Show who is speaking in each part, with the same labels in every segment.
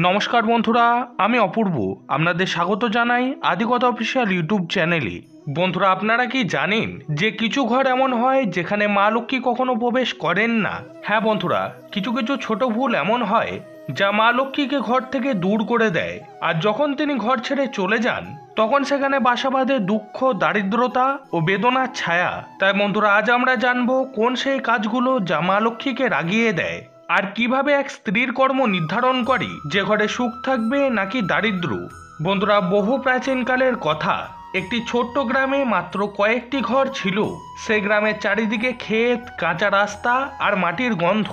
Speaker 1: নমস্কার বন্ধুরা, আমি অপূর্ব আপনাদের স্বাগত জানাই আদিকথা অফিসিয়াল ইউটিউব চ্যানেলে। বন্ধুরা, আপনারা কি জানেন যে কিছু ঘর এমন হয় যেখানে মা লক্ষ্মী কখনো প্রবেশ করেন না? হ্যাঁ বন্ধুরা, কিছু কিছু ছোট ভুল এমন হয় যা মা লক্ষ্মীকে ঘর থেকে দূর করে দেয়, আর যখন তিনি ঘর ছেড়ে চলে যান তখন সেখানে বাসা বাঁধে দুঃখ, দারিদ্রতা ও বেদনার ছায়া। তাই বন্ধুরা, আজ আমরা জানবো কোন সেই কাজগুলো যা মা লক্ষ্মীকে রাগিয়ে দেয়, আর কিভাবে এক স্ত্রীর কর্ম নির্ধারণ করে যে ঘরে সুখ থাকবে নাকি দারিদ্র। বন্ধুরা, বহু প্রাচীনকালের কথা, একটি ছোট্ট গ্রামে মাত্র কয়েকটি ঘর ছিল। সেই গ্রামের চারিদিকে ক্ষেত, কাঁচা রাস্তা আর মাটির গন্ধ।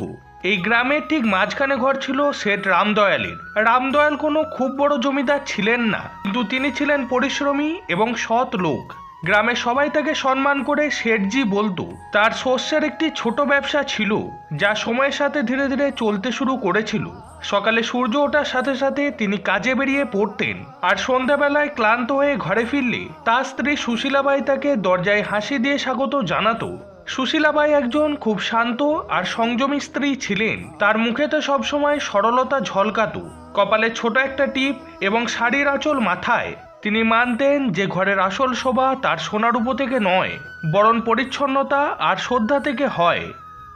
Speaker 1: এই গ্রামের ঠিক মাঝখানে ঘর ছিল শেঠ রামদয়ালের। রামদয়াল কোনো খুব বড় জমিদার ছিলেন না, কিন্তু তিনি ছিলেন পরিশ্রমী এবং সৎ লোক। গ্রামে সবাই তাকে সম্মান করে শেঠজি বলতো। তার শস্যের একটি ছোট ব্যবসা ছিল যা সময়ের সাথে ধীরে ধীরে চলতে শুরু করেছিল। সকালে সূর্য ওঠার সাথে সাথে তিনি কাজে বেরিয়ে পড়তেন, আর সন্ধ্যাবেলায় ক্লান্ত হয়ে ঘরে ফিরলে তার স্ত্রী সুশীলাবাই তাকে দরজায় হাসি দিয়ে স্বাগত জানাতো। সুশীলাবাই একজন খুব শান্ত আর সংযমী স্ত্রী ছিলেন। তার মুখেতে সবসময় সরলতা ঝলকাতো, কপালে ছোট একটা টিপ এবং শাড়ির আঁচল মাথায়। তিনি মানতেন যে ঘরের আসল শোভা তার সোনারূপো থেকে নয়, বরং পরিচ্ছন্নতা আর শ্রদ্ধা থেকে হয়।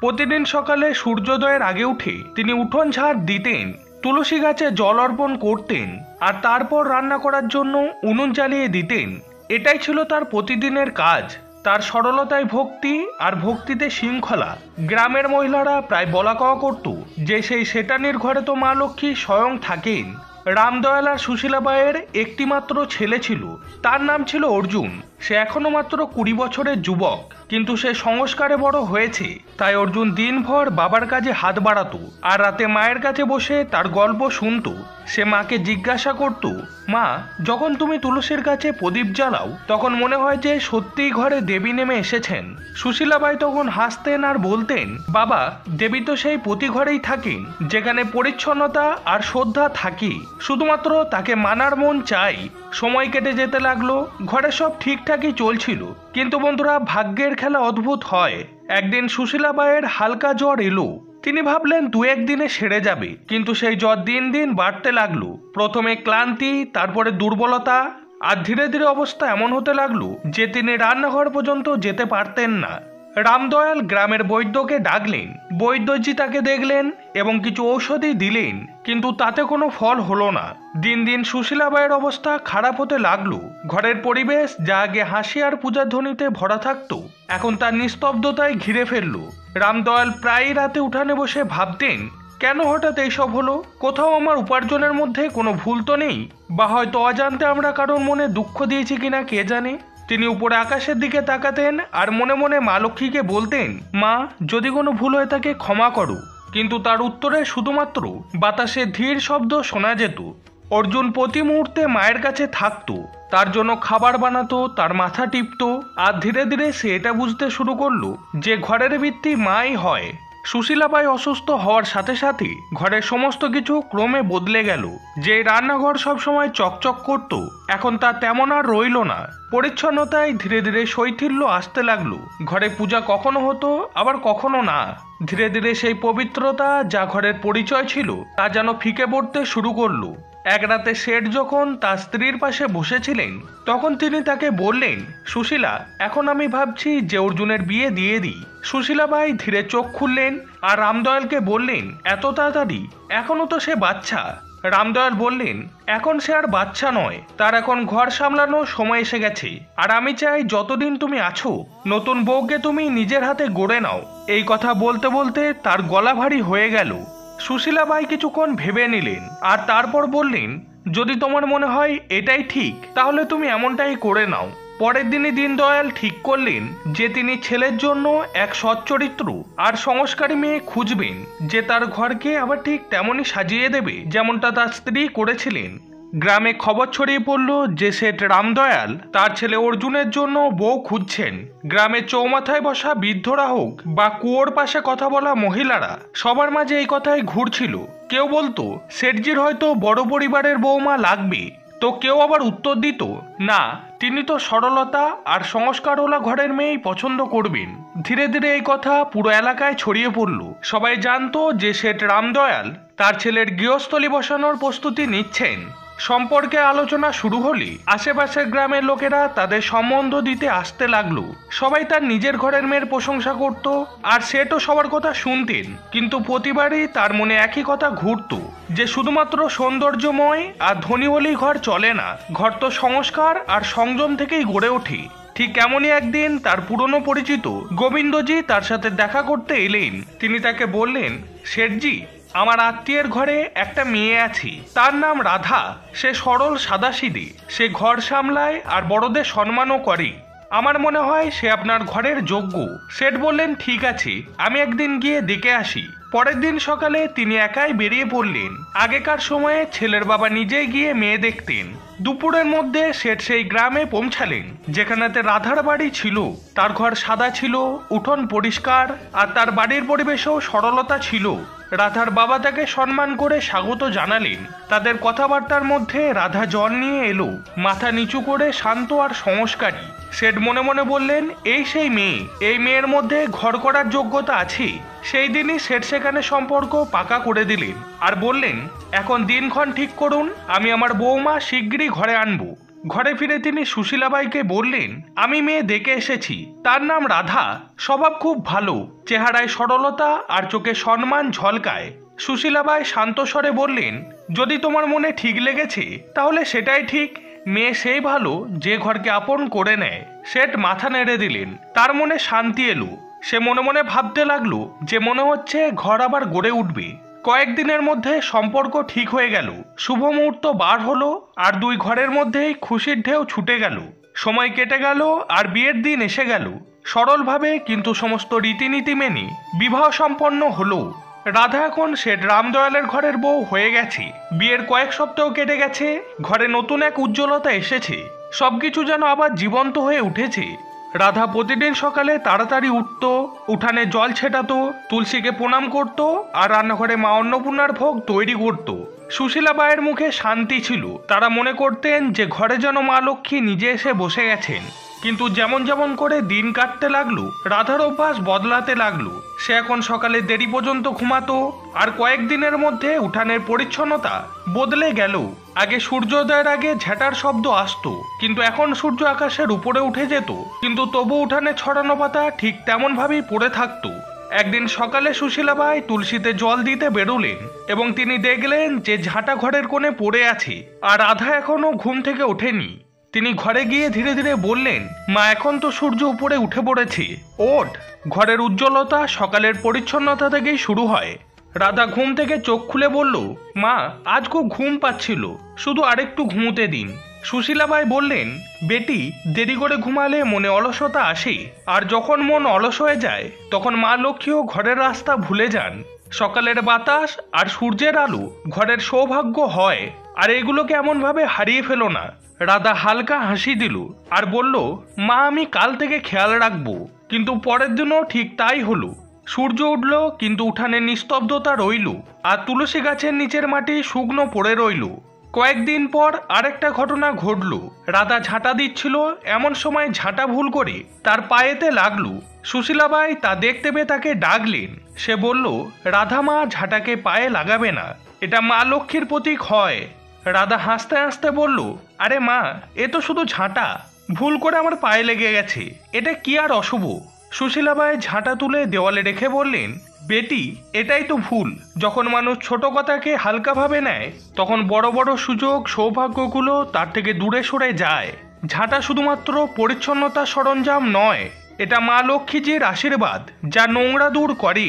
Speaker 1: প্রতিদিন সকালে সূর্যোদয়ের আগে উঠে তিনি উঠোন ঝাড় দিতেন, তুলসী গাছে জল অর্পণ করতেন, আর তারপর রান্না করার জন্য উনুন জ্বালিয়ে দিতেন। এটাই ছিল তার প্রতিদিনের কাজ। তার সরলতায় ভক্তি, আর ভক্তিতে শৃঙ্খলা। গ্রামের মহিলারা প্রায় বলা কওয়া করত যে সেই শেটানির ঘরে তো মা লক্ষ্মী স্বয়ং থাকেন। রামদয়াল আর সুশীলাবাইয়ের একটি মাত্র ছেলে ছিল, তার নাম ছিল অর্জুন। সে এখনো মাত্র 20 বছরের যুবক, কিন্তু সে সংস্কারে বড় হয়েছে। তাই অর্জুন দিনভর বাবার কাজে হাত বাড়াতো, আর রাতে মায়ের কাছে বসে তার গল্প শুনতো। সে মাকে জিজ্ঞাসা করত, মা, যখন তুমি তুলসীর কাছে প্রদীপ জ্বালাও তখন মনে হয় যে সত্যিই ঘরে দেবী নেমে এসেছেন। সুশীলাবাই তখন হাসতেন আর বলতেন, বাবা, দেবী তো সেই প্রতি ঘরেই থাকেন যেখানে পরিচ্ছন্নতা আর শ্রদ্ধা থাকি, শুধুমাত্র তাকে মানার মন চাই। সময় কেটে যেতে লাগলো, ঘরে সব ঠিকঠাকই চলছিল। কিন্তু বন্ধুরা, ভাগ্যের খেলা অদ্ভুত হয়। একদিন সুশীলাবাইয়ের হালকা জ্বর এলো। তিনি ভাবলেন 2-1 দিনে সেরে যাবে, কিন্তু সেই জ্বর দিন দিন বাড়তে লাগলো। প্রথমে ক্লান্তি, তারপরে দুর্বলতা, আর ধীরে ধীরে অবস্থা এমন হতে লাগলো যে তিনি রান্নাঘর পর্যন্ত যেতে পারতেন না। রামদয়াল গ্রামের বৈদ্যকে ডাকলেন। বৈদ্যজি তাকে দেখলেন এবং কিছু ঔষধি দিলেন, কিন্তু তাতে কোনো ফল হলো না। দিন দিন সুশীলাবাইয়ের অবস্থা খারাপ হতে লাগলো। ঘরের পরিবেশ, যা আগে হাসি আর পূজার ধ্বনিতে ভরা থাকতো, এখন তার নিস্তব্ধতায় ঘিরে ফেলল। রামদয়াল প্রায়ই রাতে উঠানে বসে ভাবতেন, কেন হঠাৎ এইসব হলো? কোথাও আমার উপার্জনের মধ্যে কোনো ভুল তো নেই, বা হয়তো অজান্তে আমরা কারোর মনে দুঃখ দিয়েছি কিনা কে জানে। তিনি উপরে আকাশের দিকে তাকাতেন আর মনে মনে মা লক্ষ্মীকে বলতেন, মা, যদি কোনো ভুল হয়ে থাকে ক্ষমা করো। কিন্তু তার উত্তরে শুধুমাত্র বাতাসে ধীর শব্দ শোনা যেত। অর্জুন প্রতি মুহূর্তে মায়ের কাছে থাকতো, তার জন্য খাবার বানাতো, তার মাথা টিপতো, আর ধীরে ধীরে সে এটা বুঝতে শুরু করলো যে ঘরের ভিত্তি মাই হয়। সুশীলাবাই অসুস্থ হওয়ার সাথে সাথে ঘরের সমস্ত কিছু ক্রমে বদলে গেল। যে রান্নাঘর সবসময় চকচক করত, এখন তা তেমন আর রইল না। পরিচ্ছন্নতায় ধীরে ধীরে শৈথিল্য আসতে লাগলো। ঘরে পূজা কখনো হতো, আবার কখনো না। ধীরে ধীরে সেই পবিত্রতা যা ঘরের পরিচয় ছিল তা যেন ফিকে পড়তে শুরু করলো। এক রাতে শেঠ যখন তার স্ত্রীর পাশে বসেছিলেন, তখন তিনি তাকে বললেন, সুশীলা, এখন আমি ভাবছি যে অর্জুনের বিয়ে দিয়ে দিই। সুশীলাবাই ধীরে চোখ খুললেন আর রামদয়ালকে বললেন, এত তাড়াতাড়ি? এখনো তো সে বাচ্চা। রামদয়াল বললেন, এখন সে আর বাচ্চা নয়, তার এখন ঘর সামলানোর সময় এসে গেছে। আর আমি চাই যতদিন তুমি আছো, নতুন বউকে তুমি নিজের হাতে গড়ে নাও। এই কথা বলতে বলতে তার গলা ভারী হয়ে গেল। সুশীলাবাই কিছুক্ষণ ভেবে নিলেন, আর তারপর বললেন, যদি তোমার মনে হয় এটাই ঠিক, তাহলে তুমি এমনটাই করে নাও। পরের দিনই দীনদয়াল ঠিক করলেন যে তিনি ছেলের জন্য এক সচ্চরিত্র আর সংস্কারী মেয়ে খুঁজবেন, যে তার ঘরকে আবার ঠিক তেমনই সাজিয়ে দেবে যেমনটা তার স্ত্রী করেছিলেন। গ্রামে খবর ছড়িয়ে পড়ল যে শেঠ রামদয়াল তার ছেলে অর্জুনের জন্য বউ খুঁজছেন। গ্রামে চৌমাথায় বসা বৃদ্ধরা হোক বা কুয়োর পাশে কথা বলা মহিলারা, সবার মাঝে এই কথাই ঘুরছিল। কেউ বলতো শেঠজির হয়তো বড় পরিবারের বৌমা লাগবে, তো কেউ আবার উত্তর দিত, না, তিনি তো সরলতা আর সংস্কারওয়ালা ঘরের মেয়েই পছন্দ করবেন। ধীরে ধীরে এই কথা পুরো এলাকায় ছড়িয়ে পড়ল। সবাই জানতো যে শেঠ রামদয়াল তার ছেলের গৃহস্থলী বসানোর প্রস্তুতি নিচ্ছেন। সম্পর্কে আলোচনা শুরু হলে আশেপাশের গ্রামের লোকেরা তাদের সম্বন্ধ দিতে আসতে লাগলো। সবাই তার নিজের ঘরের মেয়ের প্রশংসা করত, আর সেটও সবার কথা শুনতেন। কিন্তু প্রতিবারই তার মনে একই কথা ঘুরত, যে শুধুমাত্র সৌন্দর্যময় আর ধনী হলেই ঘর চলে না, ঘর তো সংস্কার আর সংযম থেকেই গড়ে ওঠে। ঠিক এমনই একদিন তার পুরনো পরিচিত গোবিন্দজি তার সাথে দেখা করতে এলেন। তিনি তাকে বললেন, শেঠজি, আমার আত্মীয়ের ঘরে একটা মেয়ে আছে, তার নাম রাধা। সে সরল সাদাসিধে, সে ঘর সামলায় আর বড়দের সম্মানও করে। আমার মনে হয় সে আপনার ঘরের যোগ্য। শেঠ বললেন, ঠিক আছে, আমি একদিন গিয়ে দেখে আসি। পরের দিন সকালে তিনি একাই বেরিয়ে পড়লেন। আগেকার সময়ে ছেলের বাবা নিজেই গিয়ে মেয়ে দেখতেন। দুপুরের মধ্যে শেঠ সেই গ্রামে পৌঁছালেন যেখানেতে রাধার বাড়ি ছিল। তার ঘর সাদা ছিল, উঠোন পরিষ্কার, আর তার বাড়ির পরিবেশেও সরলতা ছিল। রাধার বাবা তাকে সম্মান করে স্বাগত জানালেন। তাদের কথাবার্তার মধ্যে রাধা জল নিয়ে এলো, মাথা নিচু করে, শান্ত আর সংস্কারী। শেঠ মনে মনে বললেন, এই সেই মেয়ে, এই মেয়ের মধ্যে ঘর করার যোগ্যতা আছে। সেই দিনই শেঠ সেখানে সম্পর্ক পাকা করে দিলেন আর বললেন, এখন দিনক্ষণ ঠিক করুন, আমি আমার বৌমা শিগগিরই ঘরে আনবো। ঘরে ফিরে তিনি সুশীলাবাইকে বললেন, আমি মেয়ে দেখে এসেছি, তার নাম রাধা, স্বভাব খুব ভালো, চেহারায় সরলতা আর চোখে সম্মান ঝলকায়। সুশীলাবাই শান্ত স্বরে বললেন, যদি তোমার মনে ঠিক লেগেছে তাহলে সেটাই ঠিক। মেয়ে সেই ভালো যে ঘরকে আপন করে নেয়। শেঠ মাথা নেড়ে দিলেন। তার মনে শান্তি এলো। সে মনে মনে ভাবতে লাগলো যে মনে হচ্ছে ঘর আবার গড়ে উঠবে। কয়েকদিনের মধ্যে সম্পর্ক ঠিক হয়ে গেল। শুভ মুহূর্ত বার হলো আর দুই ঘরের মধ্যেই খুশির ঢেউ ছুটে গেল। সময় কেটে গেল আর বিয়ের দিন এসে গেল। সরলভাবে কিন্তু সমস্ত রীতিনীতি মেনে বিবাহ সম্পন্ন হলো। রাধা এখন শেঠ রামদয়ালের ঘরের বউ হয়ে গেছে। বিয়ের কয়েক সপ্তাহ কেটে গেছে, ঘরে নতুন এক উজ্জ্বলতা এসেছে। সবকিছু যেন আবার জীবন্ত হয়ে উঠেছে। রাধা প্রতিদিন সকালে তাড়াতাড়ি উঠত, উঠানে জল ছেটাতো, তুলসীকে প্রণাম করত আর রান্নাঘরে মা অন্নপূর্ণার ভোগ তৈরি করত। সুশীলাবাইয়ের মুখে শান্তি ছিল। তারা মনে করতেন যে ঘরে যেন মা লক্ষ্মী নিজে এসে বসে গেছেন। কিন্তু যেমন যেমন করে দিন কাটতে লাগলো, রাধার অভ্যাস বদলাতে লাগলো। সে এখন সকালে দেরি পর্যন্ত ঘুমাতো, আর কয়েকদিনের মধ্যে উঠানের পরিচ্ছন্নতা বদলে গেল। আগে সূর্যোদয়ের আগে ঝেঁটার শব্দ আসতো, কিন্তু এখন সূর্য আকাশের উপরে উঠে যেত, কিন্তু তবু উঠানে ছড়ানো পাতা ঠিক তেমন ভাবেই পড়ে থাকতো। একদিন সকালে সুশীলাবাই তুলসীতে জল দিতে বেরোলেন এবং তিনি দেখলেন যে ঝাঁটা ঘরের কোণে পড়ে আছে আর রাধা এখনো ঘুম থেকে ওঠেনি। তিনি ঘরে গিয়ে ধীরে ধীরে বললেন, মা, এখন তো সূর্য উপরে উঠে পড়েছে, ওঠ। ঘরের উজ্জ্বলতা সকালের পরিচ্ছন্নতা থেকেই শুরু হয়। রাধা ঘুম থেকে চোখ খুলে বলল, মা, আজ খুব ঘুম পাচ্ছিল, শুধু আরেকটু ঘুমোতে দিন। সুশীলাবাই বললেন, বেটি, দেরি করে ঘুমালে মনে অলসতা আসে, আর যখন মন অলস হয়ে যায় তখন মা লক্ষ্মীও ঘরের রাস্তা ভুলে যান। সকালের বাতাস আর সূর্যের আলো ঘরের সৌভাগ্য হয়, আর এগুলোকে এমনভাবে হারিয়ে ফেলো না। রাধা হালকা হাসি দিল আর বলল, মা, আমি কাল থেকে খেয়াল রাখবো। কিন্তু পরের দিনও ঠিক তাই হলো। সূর্য উঠল, কিন্তু উঠানে নিস্তব্ধতা রইল, আর তুলসী গাছের নিচের মাটি শুকনো পড়ে রইল। কয়েকদিন পর আরেকটা ঘটনা ঘটল। রাধা ঝাঁটা দিচ্ছিল, এমন সময় ঝাঁটা ভুল করে তার পায়েতে লাগলো। সুশীলাবাই তা দেখতে পেয়ে তাকে ডাকলেন। সে বলল, রাধা মা, ঝাঁটাকে পায়ে লাগাবে না, এটা মা লক্ষ্মীর প্রতীক হয়। রাধা হাসতে হাসতে বলল, আরে মা, এ তো শুধু ঝাঁটা, ভুল করে আমার পায়ে লেগে গেছে, এটা কি আর অশুভ? সুশীলাবাই ঝাঁটা তুলে দেওয়ালে রেখে বললেন, বেটি, এটাই তো ভুল। যখন মানুষ ছোট কথাকে হালকাভাবে নেয় তখন বড় বড় সুযোগ, সৌভাগ্যগুলো তার থেকে দূরে সরে যায়। ঝাঁটা শুধুমাত্র পরিচ্ছন্নতা সরঞ্জাম নয়, এটা মা লক্ষ্মীজির আশীর্বাদ যা নোংরা দূর করে।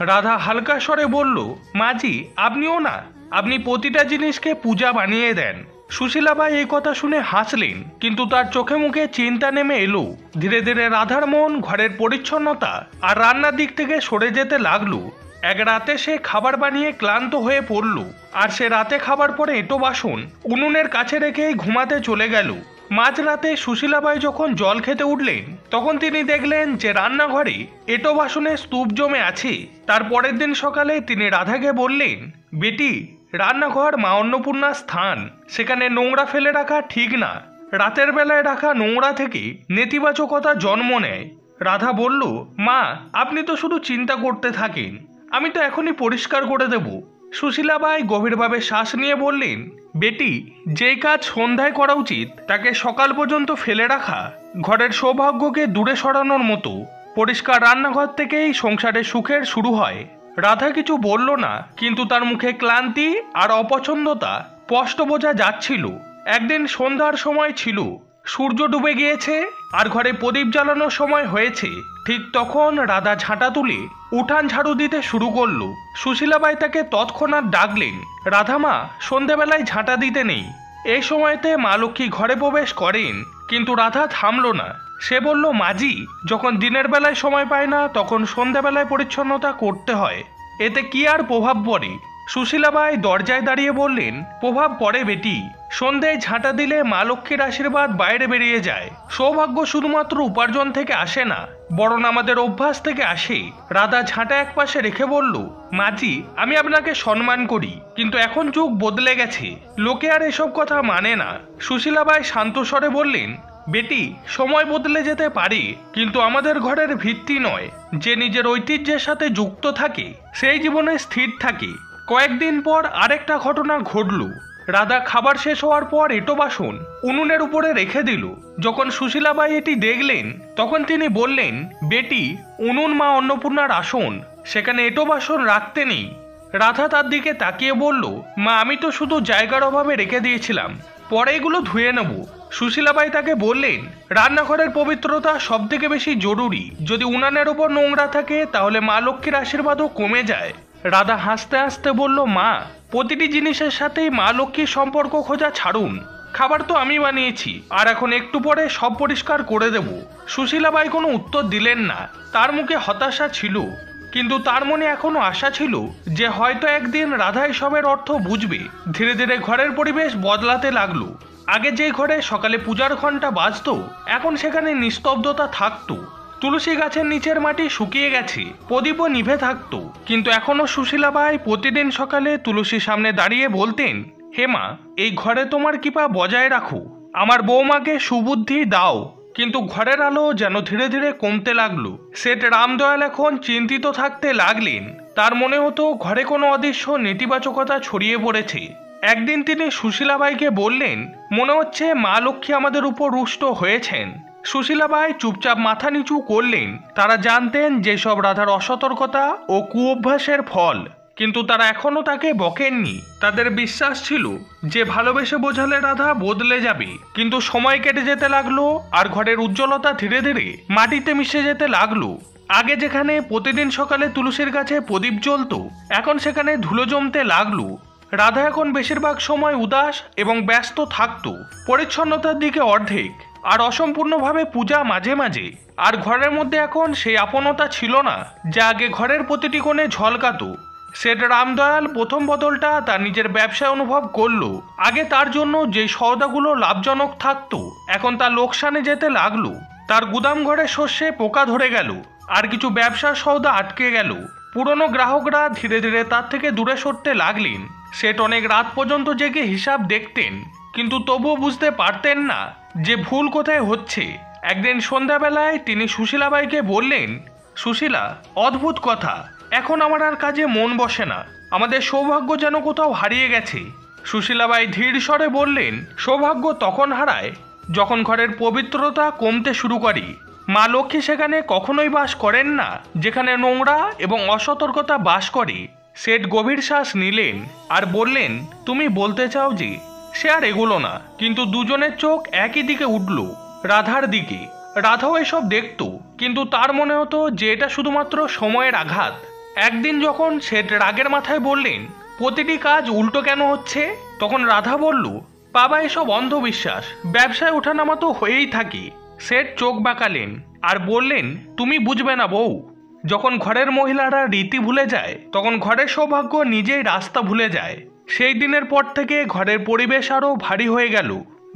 Speaker 1: রাধা হালকা স্বরে বলল, মাজি, আপনিও না, আপনি প্রতিটা জিনিসকে পূজা বানিয়ে দেন। সুশীলাবাই এই কথা শুনে হাসলেন, কিন্তু তার চোখে মুখে চিন্তা নেমে এলো। ধীরে ধীরে রাধার মন ঘরের পরিচ্ছন্নতা আর রান্নার দিক থেকে সরে যেতে লাগলো। এক রাতে সে খাবার বানিয়ে ক্লান্ত হয়ে পড়ল, আর সে রাতে খাবার পরে এঁটো বাসন উনুনের কাছে রেখেই ঘুমাতে চলে গেল। মাঝরাতে সুশীলাবাই যখন জল খেতে উঠলেন তখন তিনি দেখলেন যে রান্নাঘরে এঁটো বাসনের স্তূপ জমে আছে। তার পরের দিন সকালে তিনি রাধাকে বললেন, বেটি, রান্নাঘর মা অন্নপূর্ণার স্থান, সেখানে নোংরা ফেলে রাখা ঠিক না। রাতের বেলায় রাখা নোংরা থেকে নেতিবাচকতা জন্ম নেয়। রাধা বলল, মা আপনি তো শুধু চিন্তা করতে থাকেন, আমি তো এখনই পরিষ্কার করে দেব। সুশীলাবাই গভীরভাবে শ্বাস নিয়ে বললেন, বেটি, যেই কাজ সন্ধ্যায় করা উচিত তাকে সকাল পর্যন্ত ফেলে রাখা ঘরের সৌভাগ্যকে দূরে সরানোর মতো। পরিষ্কার রান্নাঘর থেকেই সংসারের সুখের শুরু হয়। রাধা কিছু বলল না, কিন্তু তার মুখে ক্লান্তি আর অপছন্দতা স্পষ্ট বোঝা যাচ্ছিল। একদিন সন্ধ্যার সময় ছিল, সূর্য ডুবে গিয়েছে আর ঘরে প্রদীপ জ্বালানোর সময় হয়েছে। ঠিক তখন রাধা ঝাঁটা তুলে উঠান ঝাড়ু দিতে শুরু করলো। সুশীলাবাই তাকে তৎক্ষণাৎ ডাকলেন, রাধামা, সন্ধেবেলায় ঝাঁটা দিতে নেই। এই সময়তে মা লক্ষ্মী ঘরে প্রবেশ করেন, কিন্তু রাধা থামল না। সে বলল, মাজি, যখন দিনের বেলায় সময় পায় না তখন সন্ধ্যাবেলায় পরিচ্ছন্নতা করতে হয়, এতে কি আর প্রভাব পড়ে? সুশীলাবাই দরজায় দাঁড়িয়ে বললেন, প্রভাব পড়ে বেটি। সন্ধ্যায় ঝাঁটা দিলে মা লক্ষ্মীর আশীর্বাদ বাইরে বেরিয়ে যায়। সৌভাগ্য শুধুমাত্র উপার্জন থেকে আসে না, বরং আমাদের অভ্যাস থেকে আসে। রাধা ঝাঁটা একপাশে রেখে বলল, মাজি, আমি আপনাকে সম্মান করি, কিন্তু এখন যুগ বদলে গেছে, লোকে আর এসব কথা মানে না। সুশীলাবাই শান্ত স্বরে বললেন, বেটি, সময় বদলে যেতে পারে, কিন্তু আমাদের ঘরের ভিত্তি নয়। যে নিজের ঐতিহ্যের সাথে যুক্ত থাকে সেই জীবনে স্থির থাকে। কয়েকদিন পর আরেকটা ঘটনা ঘটল। রাধা খাবার শেষ হওয়ার পর এঁটো বাসন উনুনের উপরে রেখে দিল। যখন সুশীলাবাই এটি দেখলেন তখন তিনি বললেন, বেটি, উনুন মা অন্নপূর্ণার আসন, সেখানে এঁটো বাসন রাখতে নেই। রাধা তার দিকে তাকিয়ে বলল, মা, আমি তো শুধু জায়গার অভাবে রেখে দিয়েছিলাম, পরে এগুলো ধুয়ে নেব। সুশীলাবাই তাকে বললেন, রান্নাঘরের পবিত্রতা সব থেকে বেশি জরুরি। যদি উনানের ওপর নোংরা থাকে তাহলে মা লক্ষ্মীর আশীর্বাদও কমে যায়। রাধা হাসতে হাসতে বলল, মা, প্রতিটি জিনিসের সাথেই মা লক্ষ্মীর সম্পর্ক খোঁজা ছাড়ুন। খাবার তো আমি বানিয়েছি, আর এখন একটু পরে সব পরিষ্কার করে দেব। সুশীলাবাই কোনো উত্তর দিলেন না। তার মুখে হতাশা ছিল, কিন্তু তার মনে এখনো আশা ছিল যে হয়তো একদিন রাধা এসবের অর্থ বুঝবে। ধীরে ধীরে ঘরের পরিবেশ বদলাতে লাগলো। আগে যে ঘরে সকালে পূজার ঘন্টা বাজতো, এখন সেখানে নিস্তব্ধতা থাকতো। তুলসী গাছের নিচের মাটি শুকিয়ে গেছে, প্রদীপও নিভে থাকতো, কিন্তু এখনো সুশীলাবাই প্রতিদিন সকালে তুলসীর সামনে দাঁড়িয়ে বলতেন, হে মা, এই ঘরে তোমার কৃপা বজায় রাখো, আমার বৌমাকে সুবুদ্ধি দাও। কিন্তু ঘরের আলো যেন ধীরে ধীরে কমতে লাগলো। সেট রামদয়াল এখন চিন্তিত থাকতে লাগলেন। তার মনে হতো ঘরে কোনো অদৃশ্য নেতিবাচকতা ছড়িয়ে পড়েছে। একদিন তিনি সুশীলাবাইকে বললেন, মনে হচ্ছে মা লক্ষ্মী আমাদের উপর রুষ্ট হয়েছেন। সুশীলাবাই চুপচাপ মাথা নিচু করলেন। তারা জানতেন যেসব রাধার অসতর্কতা ও কুঅভ্যাসের ফল, কিন্তু তারা এখনো তাকে বকেননি। তাদের বিশ্বাস ছিল যে ভালোবেসে বোঝালে রাধা বদলে যাবে। কিন্তু সময় কেটে যেতে লাগলো আর ঘরের উজ্জ্বলতা ধীরে ধীরে মাটিতে মিশে যেতে লাগলো। আগে যেখানে প্রতিদিন সকালে তুলসীর কাছে প্রদীপ জ্বলতো, এখন সেখানে ধুলো জমতে লাগলো। রাধা এখন বেশিরভাগ সময় উদাস এবং ব্যস্ত থাকতো। পরিচ্ছন্নতার দিকে অর্ধেক, আর অসম্পূর্ণভাবে পূজা মাঝে মাঝে। আর ঘরের মধ্যে এখন সেই আপনতা ছিল না যা আগে ঘরের প্রতিটি কোণে ঝলকাতো। সেট রামদয়াল প্রথম বদলটা তার নিজের ব্যবসায় অনুভব করলো। আগে তার জন্য যে সওদাগুলো লাভজনক থাকতো, এখন তা লোকসানে যেতে লাগলো। তার গুদাম ঘরে শস্যে পোকা ধরে গেল, আর কিছু ব্যবসার সওদা আটকে গেল। পুরনো গ্রাহকরা ধীরে ধীরে তার থেকে দূরে সরতে লাগলেন। সেট অনেক রাত পর্যন্ত জেগে হিসাব দেখতেন, কিন্তু তবুও বুঝতে পারতেন না যে ভুল কোথায় হচ্ছে। একদিন সন্ধ্যাবেলায় তিনি সুশীলাবাইকে বললেন, সুশীলা, অদ্ভুত কথা, এখন আমার আর কাজে মন বসে না, আমাদের সৌভাগ্য যেন কোথাও হারিয়ে গেছে। সুশীলাবাই ধীর স্বরে বললেন, সৌভাগ্য তখন হারায় যখন ঘরের পবিত্রতা কমতে শুরু করে। মা লক্ষ্মী সেখানে কখনোই বাস করেন না যেখানে নোংরা এবং অসতর্কতা বাস করে। সেট গভীর শ্বাস নিলেন আর বললেন, তুমি বলতে চাও যে সে আর এগুলো না। কিন্তু দুজনের চোখ একই দিকে উঠল, রাধার দিকে। রাধাও এসব দেখত, কিন্তু তার মনে হতো যে এটা শুধুমাত্র সময়ের আঘাত। একদিন যখন সেট রাগের মাথায় বললেন, প্রতিটি কাজ উল্টো কেন হচ্ছে, তখন রাধা বলল, বাবা, এসব অন্ধবিশ্বাস, ব্যবসায় ওঠানামা তো হয়েই থাকে। সেট চোখ বাঁকালেন আর বললেন, তুমি বুঝবে না বউ, যখন ঘরের মহিলারা রীতি ভুলে যায় তখন ঘরের সৌভাগ্য নিজেই রাস্তা ভুলে যায়। সেই দিনের পর থেকে ঘরের পরিবেশ আরও ভারী হয়ে গেল।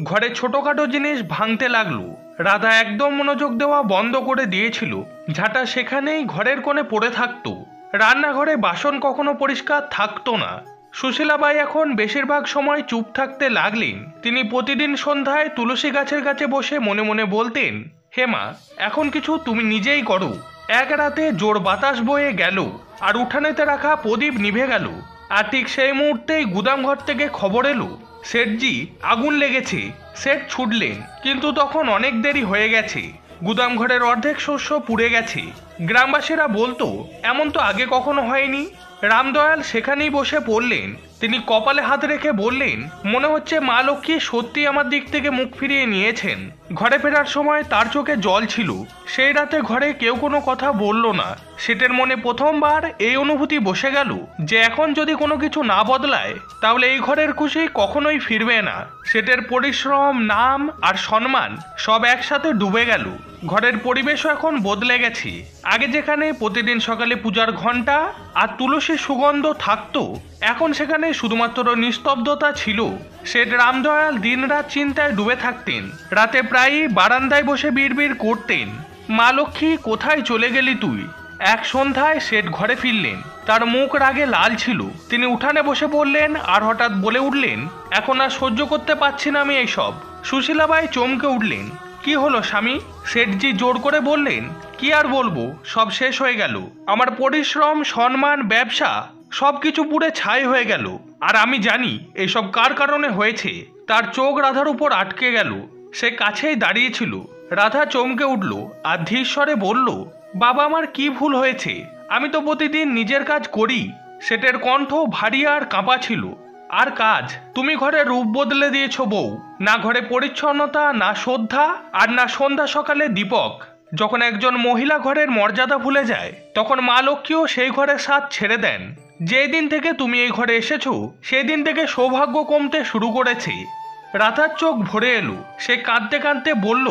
Speaker 1: ঘরে ছোটখাটো জিনিস ভাঙতে লাগলো। রাধা একদম মনোযোগ দেওয়া বন্ধ করে দিয়েছিল। ঝাঁটা সেখানেই ঘরের কোণে পড়ে থাকতো। রান্নাঘরে বাসন কখনো পরিষ্কার থাকতো না। সুশীলাবাই এখন বেশিরভাগ সময় চুপ থাকতে লাগলেন। তিনি প্রতিদিন সন্ধ্যায় তুলসী গাছের কাছে বসে মনে মনে বলতেন, হে মা, এখন কিছু তুমি নিজেই করো। এক রাতে জোর বাতাস বয়ে গেল আর উঠানেতে রাখা প্রদীপ নিভে গেল। আর ঠিক সেই মুহূর্তেই গুদামঘর থেকে খবর এলো শেঠজি আগুন লেগেছে। শেঠ ছুটলেন, কিন্তু তখন অনেক দেরি হয়ে গেছে। গুদামঘরের অর্ধেক শস্য পুড়ে গেছে। গ্রামবাসীরা বলতো, এমন তো আগে কখনো হয়নি। রামদয়াল সেখানেই বসে পড়লেন। তিনি কপালে হাত রেখে বললেন, মনে হচ্ছে মা লক্ষ্মী সত্যি আমার দিক থেকে মুখ ফিরিয়ে নিয়েছেন। ঘরে ফেরার সময় তার চোখে জল ছিল। সেই রাতে ঘরে কেউ কোনো কথা বলল না। শেঠের মনে প্রথমবার এই অনুভূতি বসে গেল যে এখন যদি কোনো কিছু না বদলায় তাহলে এই ঘরের খুশি কখনোই ফিরবে না। শেঠের পরিশ্রম, নাম আর সম্মান সব একসাথে ডুবে গেল। ঘরের পরিবেশও এখন বদলে গেছে। আগে যেখানে প্রতিদিন সকালে পূজার ঘন্টা আর তুলসীর সুগন্ধ থাকতো, এখন সেখানে শুধুমাত্র নিস্তব্ধতা ছিল। শেঠ রামদয়াল দিনরাত চিন্তায় ডুবে থাকতেন। রাতে প্রায়ই বারান্দায় বসে বিড়বিড় করতেন, মা লক্ষ্মী কোথায় চলে গেলি তুই। এক সন্ধ্যায় শেঠ ঘরে ফিরলেন। তার মুখ রাগে লাল ছিল। তিনি উঠানে বসে পড়লেন আর হঠাৎ বলে উঠলেন, এখন আর সহ্য করতে পারছি না আমি এইসব। সুশীলাবাই চমকে উঠলেন, কি হলো স্বামী? শেঠজি জোর করে বললেন, কি আর বলবো, সব শেষ হয়ে গেল। আমার পরিশ্রম, সম্মান, ব্যবসা সবকিছু পুড়ে ছাই হয়ে গেল। আর আমি জানি এসব কার কারণে হয়েছে। তার চোখ রাধার উপর আটকে গেল। সে কাছেই দাঁড়িয়েছিল। রাধা চমকে উঠল আর ধীর স্বরে বলল, বাবা, আমার কি ভুল হয়েছে? আমি তো প্রতিদিন নিজের কাজ করি। শেঠের কণ্ঠ ভারী আর কাঁপা ছিল। আর কাজ? তুমি ঘরে রূপ বদলে দিয়েছ বউ। না ঘরে পরিচ্ছন্নতা, না শ্রদ্ধা, আর না সন্ধ্যা সকালে দীপক। যখন একজন মহিলা ঘরের মর্যাদা ভুলে যায় তখন মা লক্ষ্মীও সেই ঘরের স্বাদ ছেড়ে দেন। যেই দিন থেকে তুমি এই ঘরে এসেছো সেই দিন থেকে সৌভাগ্য কমতে শুরু করেছে। রাধার চোখ ভরে এলো। সে কাঁদতে কাঁদতে বলল,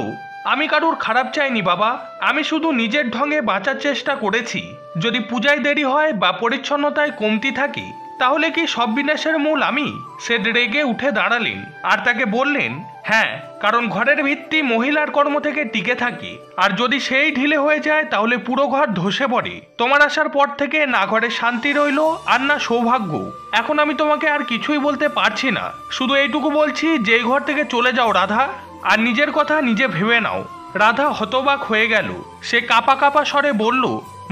Speaker 1: আমি কারুর খারাপ চাইনি বাবা। আমি শুধু নিজের ঢঙে বাঁচার চেষ্টা করেছি। যদি পূজায় দেরি হয় বা পরিচ্ছন্নতায় কমতি থাকে তাহলে কি সব বিনাশের মূল আমি? সে রেগে উঠে দাঁড়ালেন আর তাকে বললেন, হ্যাঁ, কারণ ঘরের ভিত্তি মহিলার কর্ম থেকে টিকে থাকে। আর যদি সেই ঢিলে হয়ে যায় তাহলে পুরো ঘর ধসে পড়ে। তোমার আসার পর থেকে না ঘরে শান্তি রইল আর না সৌভাগ্য। এখন আমি তোমাকে আর কিছুই বলতে পারছি না। শুধু এইটুকু বলছি যে এই ঘর থেকে চলে যাও রাধা, আর নিজের কথা নিজে ভেবে নাও। রাধা হতবাক হয়ে গেল। সে কাঁপা কাঁপা স্বরে বলল,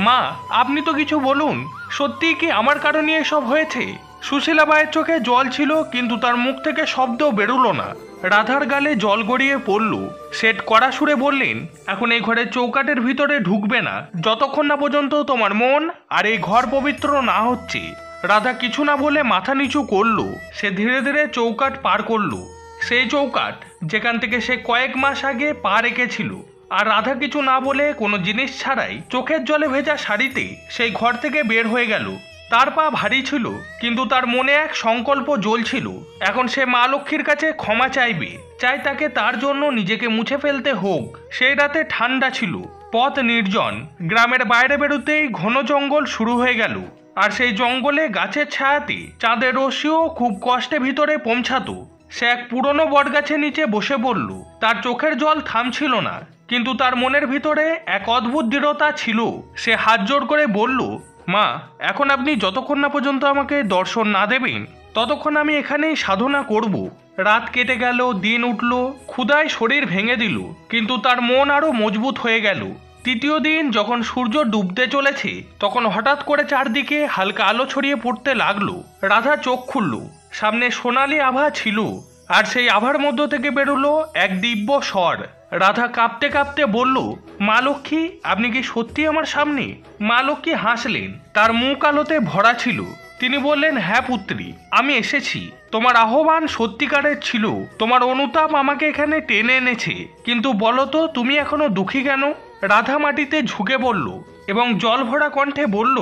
Speaker 1: মা, আপনি তো কিছু বলুন। সত্যি কি আমার কারণে এসব হয়েছে? সুশীলাবাইয়ের চোখে জল ছিল, কিন্তু তার মুখ থেকে শব্দও বেরোলো না। রাধার গালে জল গড়িয়ে পড়ল। শেঠ কড়া সুরে বললেন, এখন এই ঘরের চৌকাটের ভিতরে ঢুকবে না যতক্ষণ না পর্যন্ত তোমার মন আর এই ঘর পবিত্র না হচ্ছে। রাধা কিছু না বলে মাথা নিচু করল। সে ধীরে ধীরে চৌকাট পার করল। সেই চৌকাট যেখান থেকে সে কয়েক মাস আগে পা রেখেছিল। আর রাধা কিছু না বলে, কোনো জিনিস ছাড়াই চোখের জলে ভেজা শাড়িতে সেই ঘর থেকে বের হয়ে গেল। তার পা ভারী ছিল, কিন্তু তার মনে এক সংকল্প জ্বলছিল। এখন সে মা লক্ষ্মীর কাছে ক্ষমা চাইবে। চাই তাকে তার জন্য নিজেকে মুছে ফেলতে হোক। সেই রাতে ঠান্ডা ছিল, পথ নির্জন। গ্রামের বাইরে বেরোতেই ঘন জঙ্গল শুরু হয়ে গেল। আর সেই জঙ্গলে গাছের ছায়াতে চাঁদের রশ্মিও খুব কষ্টে ভিতরে পৌঁছাতো। সে এক পুরনো বটগাছের নিচে বসে পড়ল। তার চোখের জল থামছিল না, কিন্তু তার মনের ভিতরে এক অদ্ভুত দৃঢ়তা ছিল। সে হাত জোড় করে বলল, মা, এখন আপনি যতক্ষণ না পর্যন্ত আমাকে দর্শন না দেবেন ততক্ষণ আমি এখানেই সাধনা করব। রাত কেটে গেল, দিন উঠল। ক্ষুধায় শরীর ভেঙে দিল, কিন্তু তার মন আরো মজবুত হয়ে গেল। তৃতীয় দিন যখন সূর্য ডুবতে চলেছে তখন হঠাৎ করে চারদিকে হালকা আলো ছড়িয়ে পড়তে লাগলো। রাধা চোখ খুলল। সামনে সোনালি আভা ছিল, আর সেই আভার মধ্য থেকে বেরোলো এক দিব্য স্বর। রাধা কাঁপতে কাঁপতে বলল, মা লক্ষ্মী, আপনি কি সত্যি আমার সামনে? মা লক্ষ্মী হাসলেন। তার মুখ আলোতে ভরা ছিল। তিনি বললেন, হ্যাঁ পুত্রী, আমি এসেছি। তোমার আহ্বান সত্যিকারের ছিল। তোমার অনুতাপ আমাকে এখানে টেনে এনেছে। কিন্তু বলো তো, তুমি এখনো দুঃখী কেন? রাধা মাটিতে ঝুঁকে পড়ল এবং জল ভরা কণ্ঠে বলল,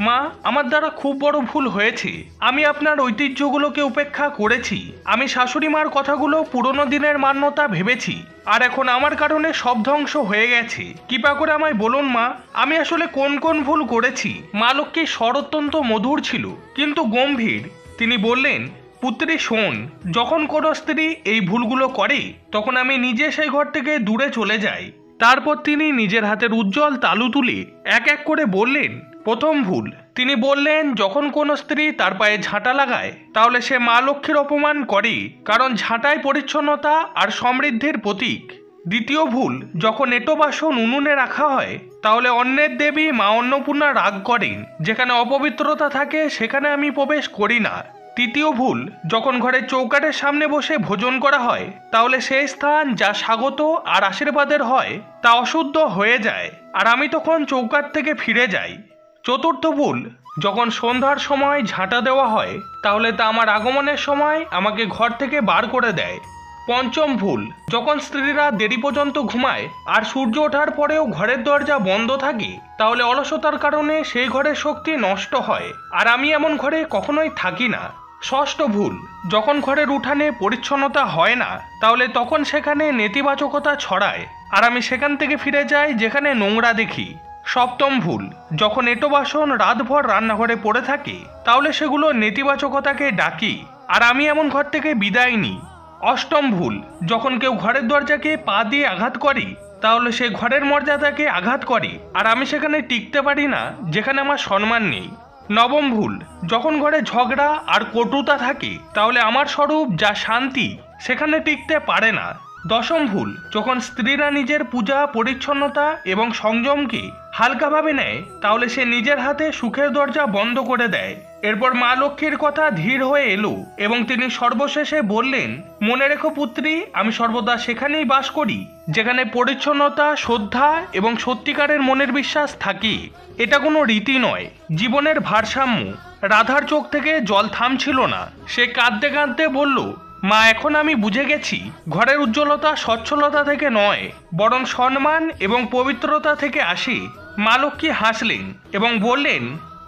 Speaker 1: মা, আমার দ্বারা খুব বড় ভুল হয়েছে। আমি আপনার ঐতিহ্যগুলোকে উপেক্ষা করেছি। আমি শাশুড়ি মার কথাগুলো পুরনো দিনের মান্যতা ভেবেছি, আর এখন আমার কারণে সব ধ্বংস হয়ে গেছে। কৃপা করে আমায় বলুন মা, আমি আসলে কোন কোন ভুল করেছি। মা লক্ষ্মীর স্বর অত্যন্ত মধুর ছিল, কিন্তু গম্ভীর। তিনি বললেন, পুত্রী শোন, যখন কোনো স্ত্রী এই ভুলগুলো করে তখন আমি নিজে সেই ঘর থেকে দূরে চলে যাই। তারপর তিনি নিজের হাতের উজ্জ্বল তালু তুলে এক এক করে বললেন, প্রথম ভুল, তিনি বললেন যখন কোনো স্ত্রী তার পায়ে ঝাঁটা লাগায় তাহলে সে মা লক্ষ্মীর অপমান করে, কারণ ঝাঁটাই পরিচ্ছন্নতা আর সমৃদ্ধির প্রতীক। দ্বিতীয় ভুল, যখন এঁটো বাসন উনুনে রাখা হয় তাহলে অন্যের দেবী মা অন্নপূর্ণা রাগ করেন, যেখানে অপবিত্রতা থাকে সেখানে আমি প্রবেশ করি না। তৃতীয় ভুল, যখন ঘরে চৌকাঠের সামনে বসে ভোজন করা হয় তাহলে সেই স্থান যা স্বাগত আর আশীর্বাদের হয় তা অশুদ্ধ হয়ে যায়, আর আমি তখন চৌকাঠ থেকে ফিরে যাই। চতুর্থ ভুল, যখন সন্ধ্যার সময় ঝাঁটা দেওয়া হয় তাহলে তা আমার আগমনের সময় আমাকে ঘর থেকে বার করে দেয়। পঞ্চম ভুল, যখন স্ত্রীরা দেরি পর্যন্ত ঘুমায় আর সূর্য ওঠার পরেও ঘরের দরজা বন্ধ থাকে তাহলে অলসতার কারণে সেই ঘরের শক্তি নষ্ট হয়, আর আমি এমন ঘরে কখনোই থাকি না। ষষ্ঠ ভুল, যখন ঘরের উঠানে পরিচ্ছন্নতা হয় না তাহলে তখন সেখানে নেতিবাচকতা ছড়ায়, আর আমি সেখান থেকে ফিরে যাই যেখানে নোংরা দেখি। সপ্তম ভুল, যখন এঁটো বাসন রাতভর রান্নাঘরে পড়ে থাকে তাহলে সেগুলো নেতিবাচকতাকে ডাকি, আর আমি এমন ঘর থেকে বিদায় নিই। অষ্টম ভুল, যখন কেউ ঘরের দরজাকে পা দিয়ে আঘাত করে তাহলে সে ঘরের মর্যাদাকে আঘাত করে, আর আমি সেখানে টিকতে পারি না যেখানে আমার সম্মান নেই। নবম ভুল, যখন ঘরে ঝগড়া আর কটুতা থাকে তাহলে আমার স্বরূপ যা শান্তি সেখানে টিকতে পারে না। দশম ভুল, যখন স্ত্রীরা নিজের পূজা পরিচ্ছন্নতা এবং সংযমকে হালকাভাবে নেয় তাহলে সে নিজের হাতে সুখের দরজা বন্ধ করে দেয়। এরপর মা লক্ষ্মীর কথা ধীর হয়ে এলো এবং তিনি সর্বশেষে বললেন, মনে রেখো পুত্রী, আমি সর্বদা সেখানেই বাস করি যেখানে পরিচ্ছন্নতা, শ্রদ্ধা এবং সত্যিকারের মনের বিশ্বাস থাকে। এটা কোনো রীতি নয়, জীবনের ভারসাম্য। রাধার চোখ থেকে জল থামছিল না, সে কাঁদতে কাঁদতে বলল, মা, এখন আমি বুঝে গেছি ঘরের উজ্জ্বলতা সচ্ছলতা থেকে নয় বরং সম্মান এবং পবিত্রতা থেকে আসে। মা লক্ষ্মী হাসলেন এবং বললেন,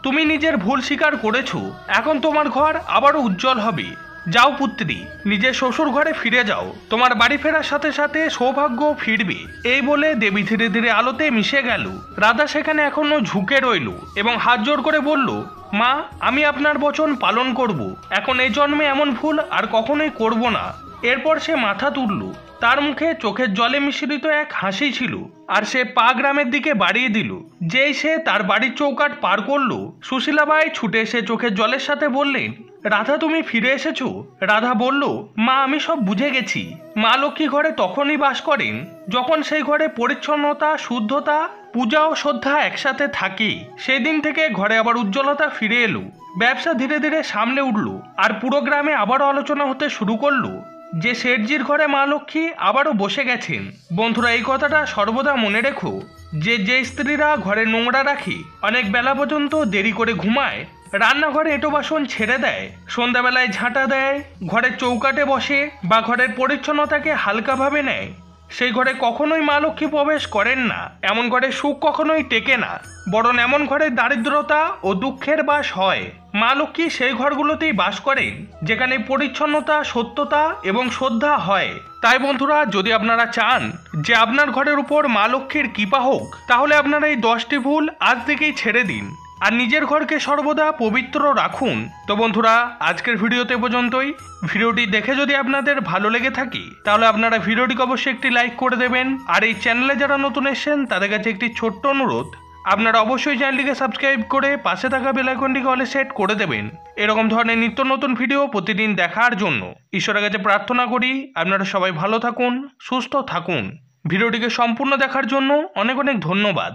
Speaker 1: তুমি নিজের ভুল স্বীকার করেছো, এখন তোমার ঘর আবারও উজ্জ্বল হবে। যাও পুত্রী, নিজের শ্বশুর ঘরে ফিরে যাও, তোমার বাড়ি ফেরার সাথে সাথে সৌভাগ্য ফিরবে। এই বলে দেবী ধীরে ধীরে আলোতে মিশে গেল। রাধা সেখানে এখনো ঝুঁকে রইল এবং হাত জোড় করে বলল, মা, আমি আপনার বচন পালন করব, এখন এই জন্মে এমন ভুল আর কখনোই করব না। এরপর সে মাথা তুলল, তার মুখে চোখের জলে মিশ্রিত এক হাসি ছিল, আর সে পা গ্রামের দিকে বাড়িয়ে দিল। যেই সে তার বাড়ির চৌকাঠ পার করলো, সুশীলাবাই ছুটে এসে চোখের জলের সাথে বললেন, রাধা, তুমি ফিরে এসেছো? রাধা বলল, মা, আমি সব বুঝে গেছি। মা লক্ষ্মী ঘরে তখনই বাস করেন যখন সেই ঘরে পরিচ্ছন্নতা, শুদ্ধতা, পূজা ও শ্রদ্ধা একসাথে থাকে। সেই দিন থেকে ঘরে আবার উজ্জ্বলতা ফিরে এলো, ব্যবসা ধীরে ধীরে সামলে উঠল, আর পুরো গ্রামে আবারও আলোচনা হতে শুরু করলো যে শেঠজির ঘরে মা লক্ষ্মী আবারও বসে গেছেন। বন্ধুরা, এই কথাটা সর্বদা মনে রেখো যে স্ত্রীরা ঘরে নোংরা রাখে, অনেক বেলা পর্যন্ত দেরি করে ঘুমায়, রান্নাঘরে এঁটো বাসন ছেড়ে দেয়, সন্ধ্যাবেলায় ঝাঁটা দেয়, ঘরের চৌকাঠে বসে বা ঘরের পরিচ্ছন্নতাকে হালকাভাবে নেয়, সেই ঘরে কখনোই মা লক্ষ্মী প্রবেশ করেন না। এমন ঘরে সুখ কখনোই টেকে না, বরং এমন ঘরে দারিদ্রতা ও দুঃখের বাস হয়। মা লক্ষ্মী সেই ঘরগুলোতেই বাস করেন যেখানে পরিচ্ছন্নতা, সত্যতা এবং শ্রদ্ধা হয়। তাই বন্ধুরা, যদি আপনারা চান যে আপনার ঘরের উপর মা লক্ষ্মীর কৃপা হোক তাহলে আপনারা এই 10টি ভুল আজ থেকেই ছেড়ে দিন আর নিজের ঘরকে সর্বদা পবিত্র রাখুন। তো বন্ধুরা, আজকের ভিডিওতে পর্যন্তই। ভিডিওটি দেখে যদি আপনাদের ভালো লেগে থাকে তাহলে আপনারা ভিডিওটিকে অবশ্যই একটি লাইক করে দেবেন, আর এই চ্যানেলে যারা নতুন এসেছেন তাদের কাছে একটি ছোট্ট অনুরোধ, আপনারা অবশ্যই চ্যানেলটিকে সাবস্ক্রাইব করে পাশে থাকা বেল আইকনটিকে অলে সেট করে দেবেন এরকম ধরনের নিত্য নতুন ভিডিও প্রতিদিন দেখার জন্য। ঈশ্বরের কাছে প্রার্থনা করি আপনারা সবাই ভালো থাকুন, সুস্থ থাকুন। ভিডিওটিকে সম্পূর্ণ দেখার জন্য অনেক অনেক ধন্যবাদ।